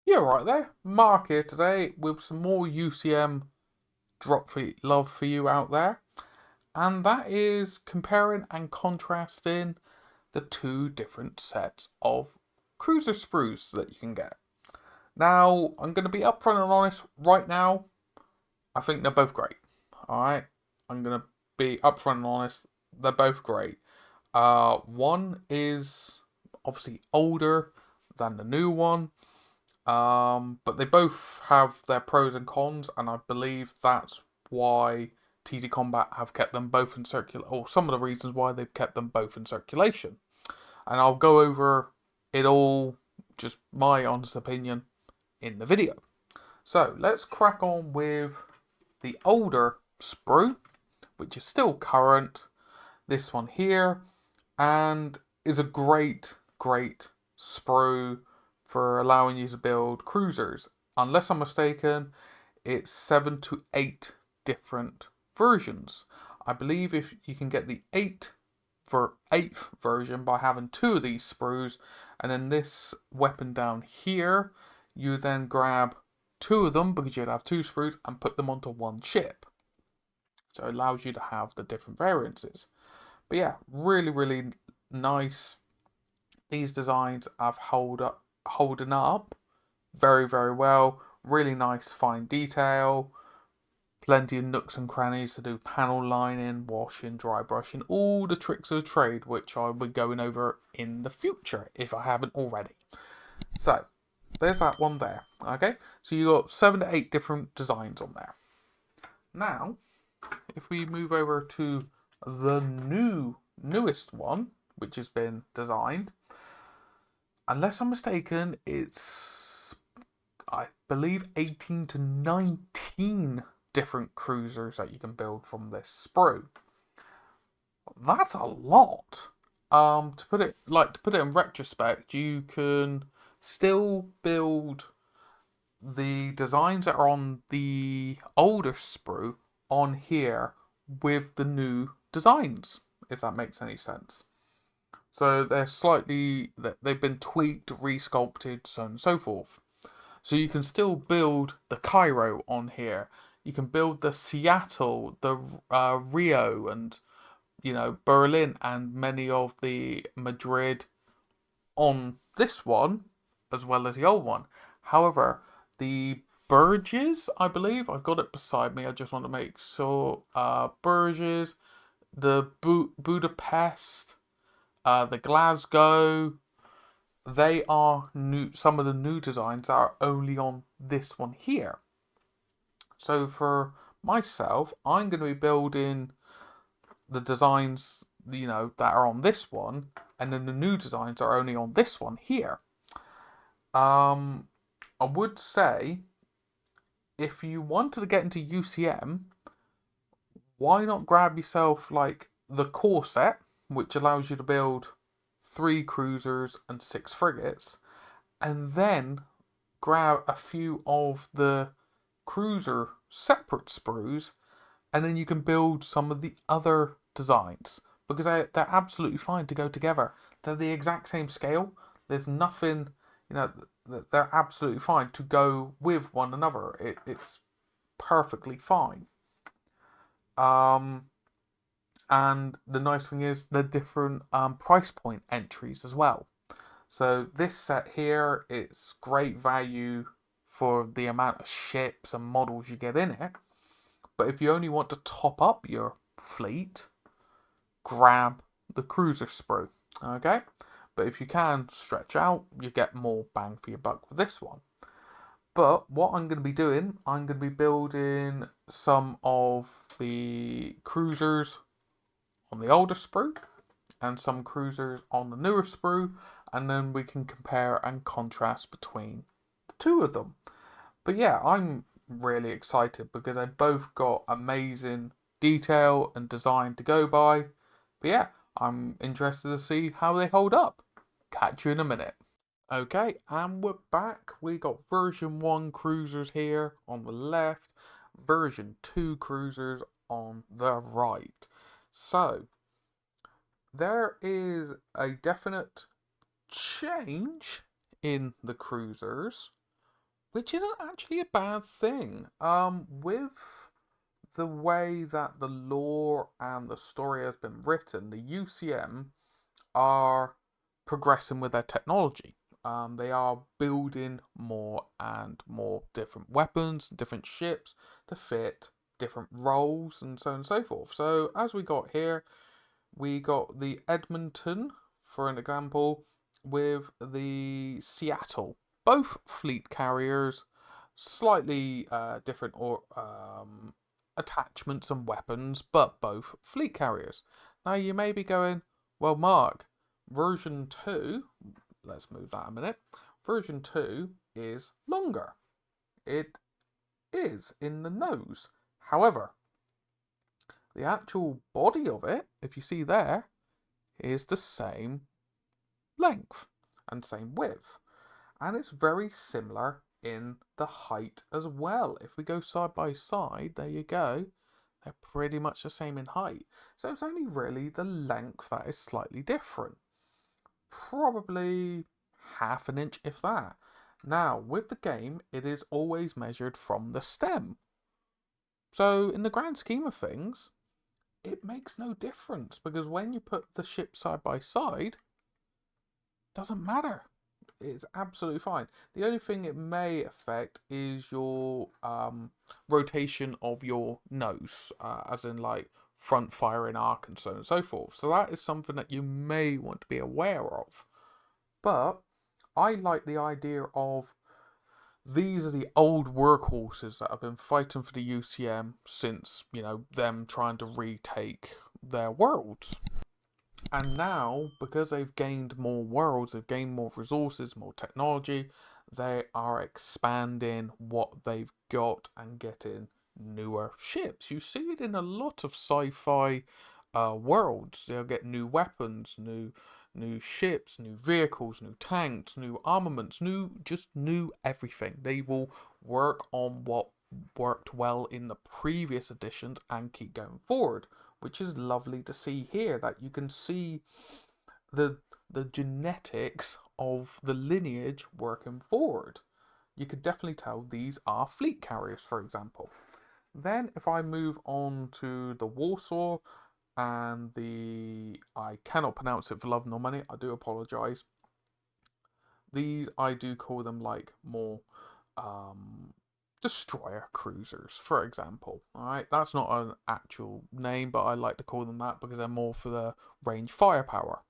Yeah, right there. Mark here today with some more UCM Dropfleet love for you out there. And that is comparing and contrasting the two different sets of cruiser sprues that you can get. Now, I'm going to be upfront and honest right now. I think they're both great. Alright? I'm going to be upfront and honest. They're both great. One is obviously older than the new one. But they both have their pros and cons, and I believe that's why TD Combat have kept them both in circulation, or some of the reasons why they've kept them both in circulation. And I'll go over it all, just my honest opinion, in the video. So let's crack on with the older sprue, which is still current. This one here, and is a great sprue for allowing you to build cruisers. Unless I'm mistaken, it's 7 to 8 different versions. I believe if you can get the 8th version by having two of these sprues, and then this weapon down here, you then grab two of them because you'd have two sprues and put them onto one ship. So it allows you to have the different variances. But yeah, really nice. These designs have holding up very well. Really nice fine detail. Plenty of nooks and crannies to do panel lining, washing, dry brushing, all the tricks of the trade, which I'll be going over in the future if I haven't already. So there's that one there. Okay, so you got 7 to 8 different designs on there. Now, if we move over to the newest one, which has been designed, unless I'm mistaken, it's, I believe, 18 to 19 different cruisers that you can build from this sprue. That's a lot. To put it in retrospect, you can still build the designs that are on the older sprue on here with the new designs, if that makes any sense. So they've been tweaked, resculpted, so on and so forth. So you can still build the Cairo on here. You can build the Seattle, the Rio, and Berlin, and many of the Madrid on this one, as well as the old one. However, the Burges, I believe, I've got it beside me. I just want to make sure. Burges, the Budapest, the Glasgow, they are new. Some of the new designs are only on this one here. So for myself, I'm going to be building the designs, that are on this one, and then the new designs are only on this one here. I would say, if you wanted to get into UCM, why not grab yourself like the core set, which allows you to build 3 cruisers and 6 frigates, and then grab a few of the cruiser separate sprues, and then you can build some of the other designs because they're absolutely fine to go together. They're the exact same scale. There's nothing, they're absolutely fine to go with one another. It's perfectly fine. And the nice thing is they're different price point entries as well. So this set here, it's great value for the amount of ships and models you get in it. But if you only want to top up your fleet, grab the cruiser sprue. Okay? But if you can stretch out, you get more bang for your buck with this one. But what I'm going to be doing, I'm going to be building some of the cruisers on the older sprue and some cruisers on the newer sprue, and then we can compare and contrast between the two of them. But yeah, I'm really excited because they both got amazing detail and design to go by. But yeah, I'm interested to see how they hold up. Catch you in a minute. Okay, and we're back. We got version 1 cruisers here on the left, version 2 cruisers on the right. So, there is a definite change in the cruisers, which isn't actually a bad thing. With the way that the lore and the story has been written, the UCM are progressing with their technology. They are building more and more different weapons, different ships to fit different roles, and so on and so forth. So, as we got here, we got the Edmonton, for an example, with the Seattle. Both fleet carriers, slightly different or attachments and weapons, but both fleet carriers. Now you may be going, well, Mark, version 2, let's move that a minute. Version 2 is longer. It is in the nose. However, the actual body of it, if you see there, is the same length and same width. And it's very similar in the height as well. If we go side by side, there you go. They're pretty much the same in height. So it's only really the length that is slightly different. Probably half an inch, if that. Now, with the game, it is always measured from the stem. So, in the grand scheme of things, it makes no difference because when you put the ships side by side, it doesn't matter. It's absolutely fine. The only thing it may affect is your rotation of your nose, as in like front firing arc and so on and so forth. So that is something that you may want to be aware of. But I like the idea of these are the old workhorses that have been fighting for the UCM since, them trying to retake their worlds. And now, because they've gained more worlds, they've gained more resources, more technology, they are expanding what they've got and getting newer ships. You see it in a lot of sci-fi worlds. They'll get new weapons, new ships, new vehicles, new tanks, new armaments, new everything. They will work on what worked well in the previous editions and keep going forward, which is lovely to see here, that you can see the genetics of the lineage working forward. You could definitely tell these are fleet carriers, for example. Then if I move on to the Warsaw and I cannot pronounce it for love nor money, I do apologise. These, I do call them like more destroyer cruisers, for example. Alright, that's not an actual name, but I like to call them that because they're more for the range firepower.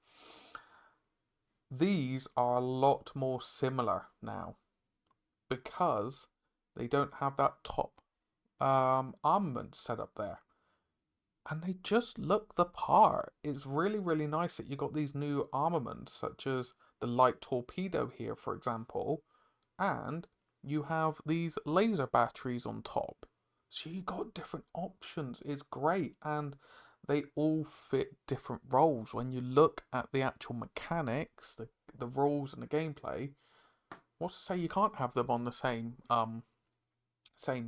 These are a lot more similar now because they don't have that top armament set up there. And they just look the part. It's really, really nice that you got these new armaments, such as the light torpedo here, for example, and you have these laser batteries on top. So you got different options. It's great, and they all fit different roles. When you look at the actual mechanics, the rules and the gameplay, what's to say you can't have them on the same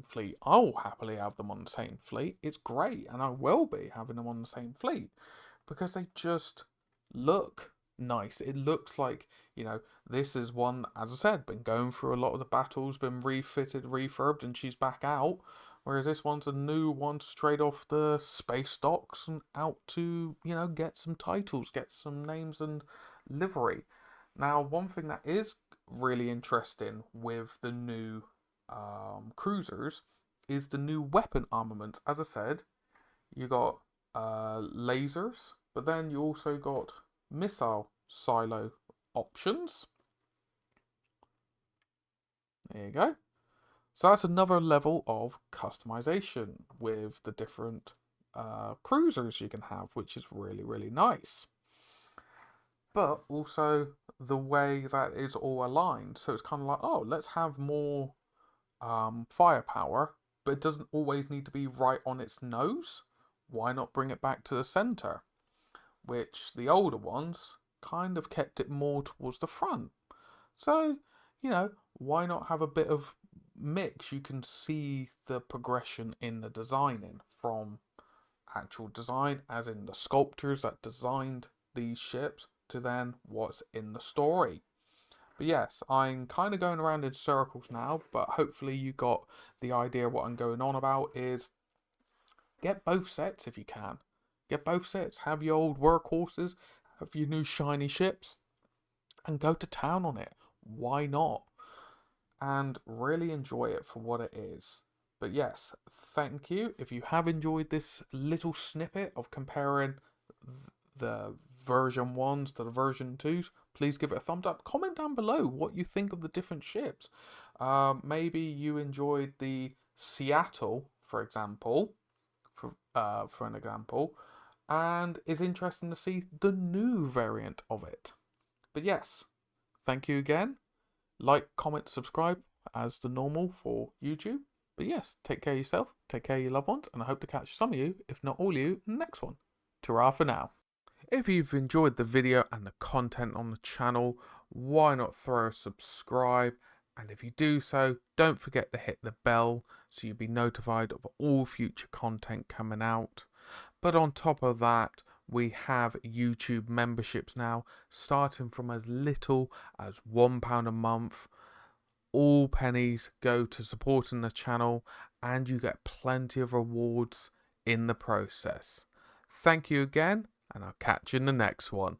fleet? I'll happily have them on the same fleet. It's great, and I will be having them on the same fleet because they just look nice. It looks like, this is one, as I said, been going through a lot of the battles, been refitted, refurbed, and she's back out. Whereas this one's a new one straight off the space docks and out to, get some titles, get some names and livery. Now, one thing that is really interesting with the new cruisers is the new weapon armaments. As I said, you got lasers, but then you also got missile silo options. There you go. So that's another level of customization with the different cruisers you can have, which is really, really nice. But also the way that is all aligned. So it's kind of like, oh, let's have more firepower, but it doesn't always need to be right on its nose. Why not bring it back to the center? Which the older ones kind of kept it more towards the front. So, why not have a bit of mix? You can see the progression in the designing from actual design, as in the sculptors that designed these ships, to then what's in the story. But yes, I'm kind of going around in circles now, but hopefully you got the idea what I'm going on about is get both sets if you can. Get both sets, have your old workhorses, have your new shiny ships, and go to town on it. Why not? And really enjoy it for what it is. But yes, thank you. If you have enjoyed this little snippet of comparing the version 1s to the version 2s, please give it a thumbs up. Comment down below what you think of the different ships. Maybe you enjoyed the Seattle, for example, for an example, and is interested to see the new variant of it. But yes, thank you again. Like, comment, subscribe as the normal for YouTube. But yes, take care of yourself, take care of your loved ones, and I hope to catch some of you, if not all of you, in the next one. Ta-ra for now. If you've enjoyed the video and the content on the channel, why not throw a subscribe? And if you do so, don't forget to hit the bell so you'll be notified of all future content coming out. But on top of that, we have YouTube memberships now, starting from as little as £1 a month. All pennies go to supporting the channel, and you get plenty of rewards in the process. Thank you again, and I'll catch you in the next one.